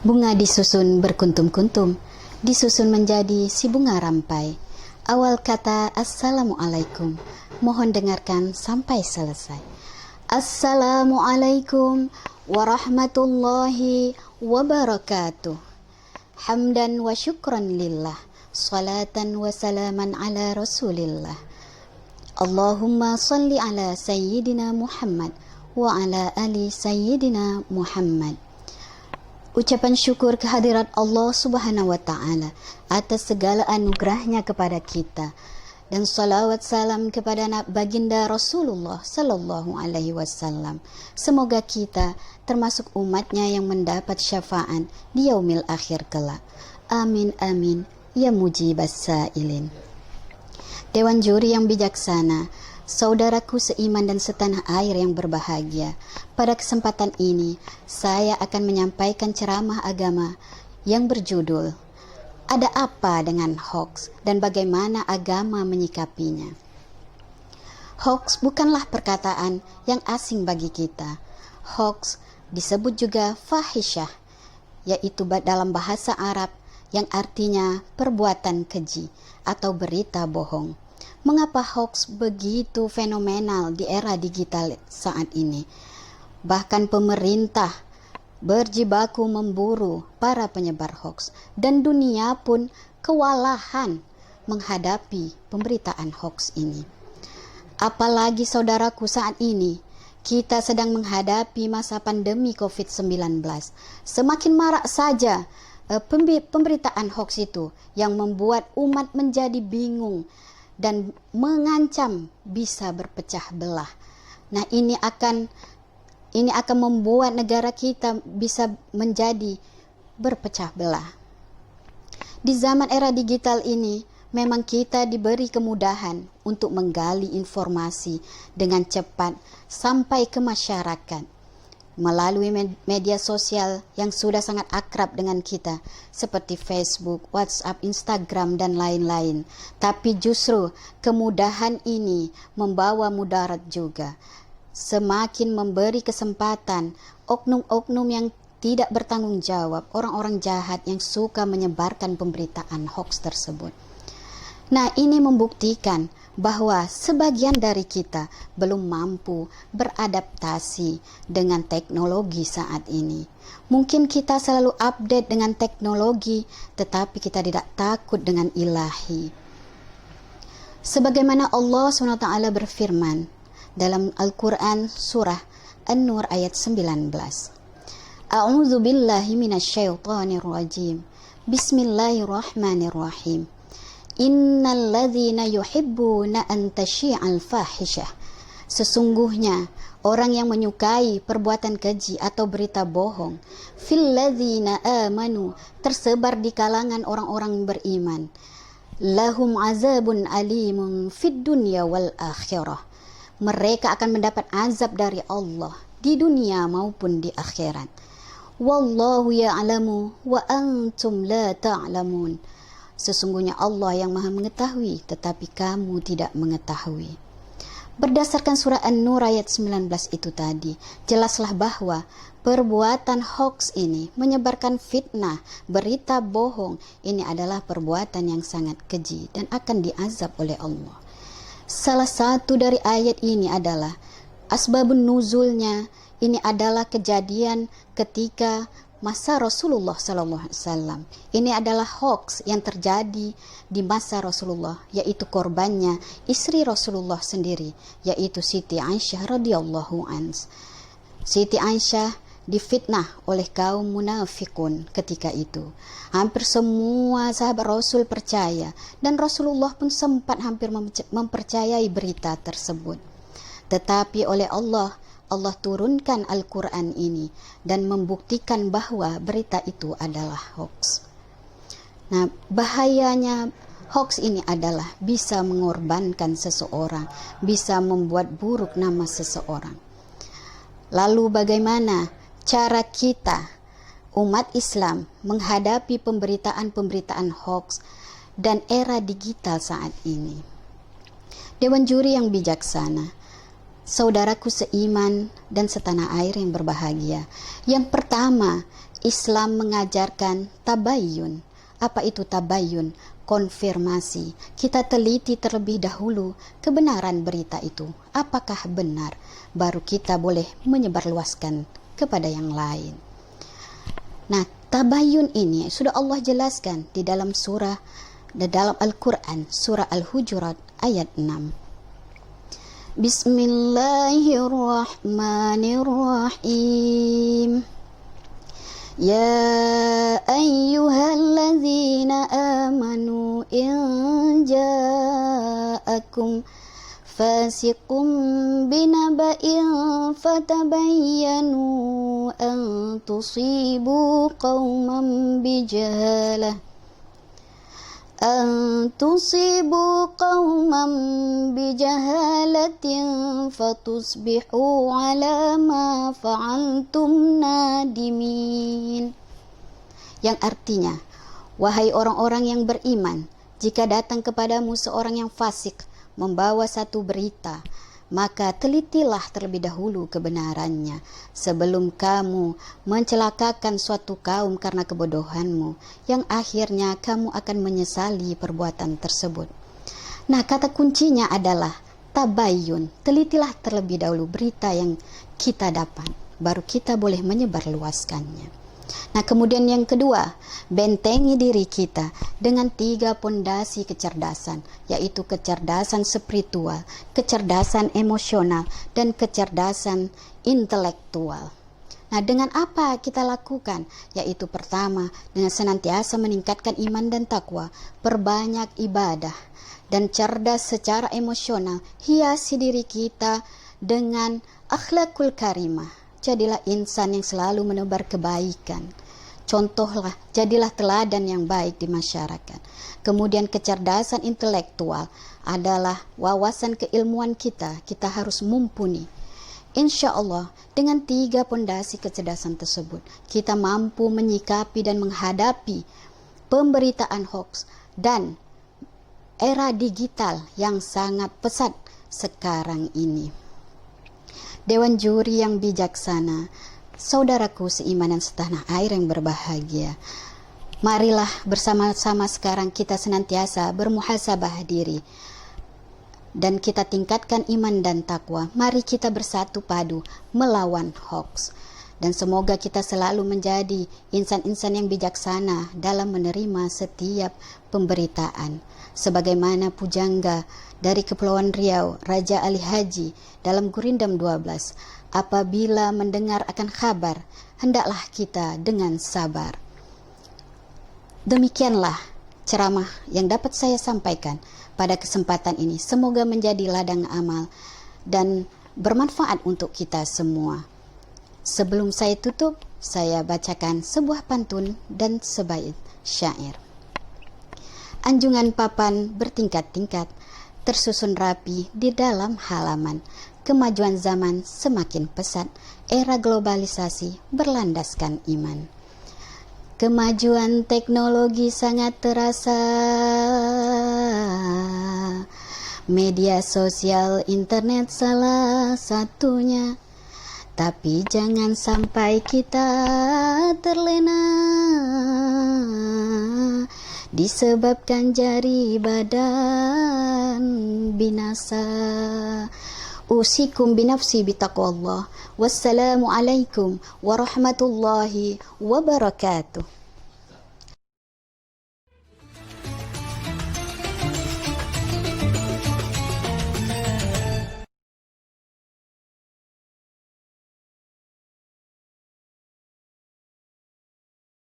Bunga disusun berkuntum-kuntum, disusun menjadi si bunga rampai. Awal kata Assalamualaikum, mohon dengarkan sampai selesai. Assalamualaikum warahmatullahi wabarakatuh. Hamdan wa syukran lillah, salatan wa salaman ala rasulillah. Allahumma salli ala sayyidina Muhammad wa ala ali sayyidina Muhammad. Ucapan syukur kehadirat Allah Subhanahu wa Ta'ala atas segala anugerahnya kepada kita, dan salawat salam kepada baginda Rasulullah Sallallahu Alaihi Wasallam. Semoga kita termasuk umatnya yang mendapat syafaat di yaumil akhir kelak. Amin amin ya mujibas sa'ilin. Dewan juri yang bijaksana, saudaraku seiman dan setanah air yang berbahagia, pada kesempatan ini saya akan menyampaikan ceramah agama yang berjudul "Ada apa dengan hoax dan bagaimana agama menyikapinya?" Hoax bukanlah perkataan yang asing bagi kita. Hoax disebut juga fahisyah, yaitu dalam bahasa Arab yang artinya perbuatan keji atau berita bohong. Mengapa hoax begitu fenomenal di era digital saat ini? Bahkan pemerintah berjibaku memburu para penyebar hoax, dan dunia pun kewalahan menghadapi pemberitaan hoax ini. Apalagi saudaraku, saat ini kita sedang menghadapi masa pandemi COVID-19. Semakin marak saja pemberitaan hoax itu yang membuat umat menjadi bingung dan mengancam bisa berpecah belah. Nah, ini akan membuat negara kita bisa menjadi berpecah belah. Di zaman era digital ini, memang kita diberi kemudahan untuk menggali informasi dengan cepat sampai ke masyarakat melalui media sosial yang sudah sangat akrab dengan kita, seperti Facebook, WhatsApp, Instagram, dan lain-lain. Tapi justru kemudahan ini membawa mudarat juga. Semakin memberi kesempatan oknum-oknum yang tidak bertanggung jawab, orang-orang jahat yang suka menyebarkan pemberitaan hoax tersebut. Nah, ini membuktikan bahwa sebagian dari kita belum mampu beradaptasi dengan teknologi saat ini. Mungkin kita selalu update dengan teknologi, tetapi kita tidak takut dengan ilahi. Sebagaimana Allah SWT berfirman dalam Al-Quran surah An-Nur ayat 19. A'udzu billahi minasyaitonir rajim. Bismillahirrahmanirrahim. Innal ladzina yuhibbuna an tasyi'al fahisyah. Sesungguhnya orang yang menyukai perbuatan keji atau berita bohong, fil ladzina amanu, tersebar di kalangan orang-orang beriman, lahum azabun alimun fid dunya wal akhirah. Mereka akan mendapat azab dari Allah di dunia maupun di akhirat. Wallahu ya'lamu wa antum la ta'lamun. Sesungguhnya Allah yang maha mengetahui, tetapi kamu tidak mengetahui. Berdasarkan surah An-Nur ayat 19 itu tadi, jelaslah bahwa perbuatan hoax ini, menyebarkan fitnah, berita bohong, ini adalah perbuatan yang sangat keji dan akan diazab oleh Allah. Salah satu dari ayat ini adalah asbabun nuzulnya, ini adalah kejadian ketika masa Rasulullah SAW. Ini adalah hoax yang terjadi di masa Rasulullah, yaitu korbannya istri Rasulullah sendiri, yaitu Siti Aisyah radhiyallahu anha. Siti Aisyah difitnah oleh kaum munafikun ketika itu. Hampir semua sahabat Rasul percaya, dan Rasulullah pun sempat hampir mempercayai berita tersebut. Tetapi oleh Allah turunkan Al-Quran ini dan membuktikan bahwa berita itu adalah hoax. Nah, bahayanya hoax ini adalah bisa mengorbankan seseorang, bisa membuat buruk nama seseorang. Lalu bagaimana cara kita, umat Islam, menghadapi pemberitaan-pemberitaan hoax dan era digital saat ini? Dewan juri yang bijaksana, saudaraku seiman dan setanah air yang berbahagia, yang pertama, Islam mengajarkan tabayyun. Apa itu tabayyun? Konfirmasi. Kita teliti terlebih dahulu kebenaran berita itu. Apakah benar? Baru kita boleh menyebarluaskan kepada yang lain. Nah, tabayyun ini sudah Allah jelaskan di dalam dalam Al-Quran, surah Al-Hujurat ayat 6. Bismillahirrahmanirrahim. Ya ayyuhalladzina amanu in ja'akum fasiqun binaba'in fatabayyanu an tusibu qauman bijahalah fatusbihu ala ma fa'altum nadimin. Yang artinya, wahai orang-orang yang beriman, jika datang kepadamu seorang yang fasik membawa satu berita, maka telitilah terlebih dahulu kebenarannya sebelum kamu mencelakakan suatu kaum karena kebodohanmu, yang akhirnya kamu akan menyesali perbuatan tersebut. Nah, kata kuncinya adalah tabayyun. Telitilah terlebih dahulu berita yang kita dapat, baru kita boleh menyebarluaskannya. Nah, kemudian yang kedua, bentengi diri kita dengan 3 pondasi kecerdasan, yaitu kecerdasan spiritual, kecerdasan emosional, dan kecerdasan intelektual. Nah, dengan apa kita lakukan? Yaitu pertama, dengan senantiasa meningkatkan iman dan takwa, perbanyak ibadah, dan cerdas secara emosional. Hiasi diri kita dengan akhlakul karimah. Jadilah insan yang selalu menebar kebaikan. Contohlah, jadilah teladan yang baik di masyarakat. Kemudian kecerdasan intelektual adalah wawasan keilmuan kita. Kita harus mumpuni. Insya Allah, dengan 3 pondasi kecerdasan tersebut, kita mampu menyikapi dan menghadapi pemberitaan hoax dan era digital yang sangat pesat sekarang ini. Dewan juri yang bijaksana, saudaraku seiman dan setanah air yang berbahagia, marilah bersama-sama sekarang kita senantiasa bermuhasabah diri dan kita tingkatkan iman dan takwa. Mari kita bersatu padu melawan hoax, dan semoga kita selalu menjadi insan-insan yang bijaksana dalam menerima setiap pemberitaan. Sebagaimana pujangga dari Kepulauan Riau, Raja Ali Haji dalam Gurindam 12, apabila mendengar akan kabar, hendaklah kita dengan sabar. Demikianlah ceramah yang dapat saya sampaikan pada kesempatan ini. Semoga menjadi ladang amal dan bermanfaat untuk kita semua. Sebelum saya tutup, saya bacakan sebuah pantun dan sebait syair. Anjungan papan bertingkat-tingkat, tersusun rapi di dalam halaman. Kemajuan zaman semakin pesat, era globalisasi berlandaskan iman. Kemajuan teknologi sangat terasa, media sosial internet salah satunya. Tapi jangan sampai kita terlena disebabkan jari badan binasa. Usikum binafsi bitaqwallah. Wassalamualaikum warahmatullahi wabarakatuh.